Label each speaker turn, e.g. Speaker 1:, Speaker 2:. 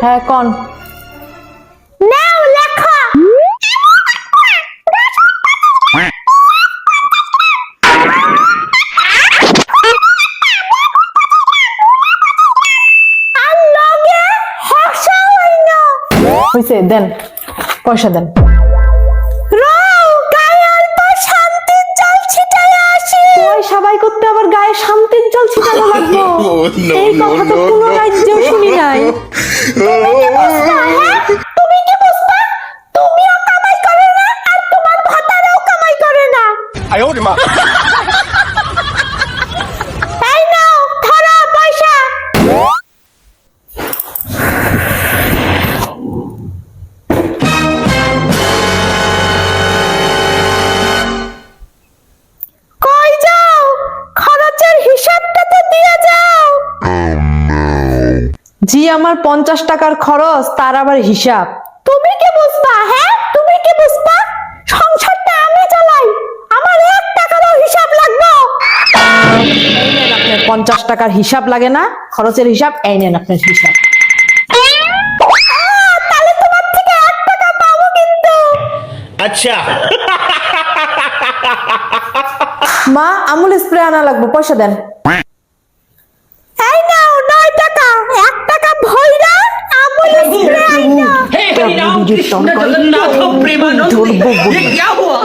Speaker 1: হ্যাঁ কোন
Speaker 2: নাও লেখা। আর লগে হাসা হইনা।
Speaker 1: হইছে দেন পয়সা দেন।
Speaker 2: রও গায়ে অল্প শান্তির জল ছিটায় আসি।
Speaker 1: পয়সা বাই করতে আবার গায়ে শান্তির জল ছিটানো লাগবো? এই কথা তো কোনো রাজ্যেও শুনি নাই।
Speaker 2: তুমি কি বুঝবা? তুমিও কামাই করে না আর তোমার ভাতারও কামাই করে না। এই নাও ধরো পয়সা। কই যাও? খরচের হিসাবটা তো দিয়ে যাও।
Speaker 1: জি আমার 50 টাকার খরচ, তার আবার হিসাব?
Speaker 2: তুমি কি বুঝবা? হ্যাঁ তুমি কি বুঝবা? সংসারটা আমি চালাই, আমার 1 টাকারও হিসাব লাগবে।
Speaker 1: এই নেন আপনার 50 টাকার হিসাব লাগে না, খরচের হিসাব এই নেন আপনার হিসাব।
Speaker 2: তাহলে তোমার থেকে 1 টাকা পাবো কিন্তু।
Speaker 3: अच्छा
Speaker 1: মা আমুল স্প্রে আনা লাগবে, পয়সা দেন।
Speaker 2: এই নাও 9 টাকা, 1 টাকা ভইরা আমুল স্প্রে আইনা।
Speaker 4: हे हरिनाम कृष्ण जगन्नाथ प्रेमानंद ये क्या हुआ?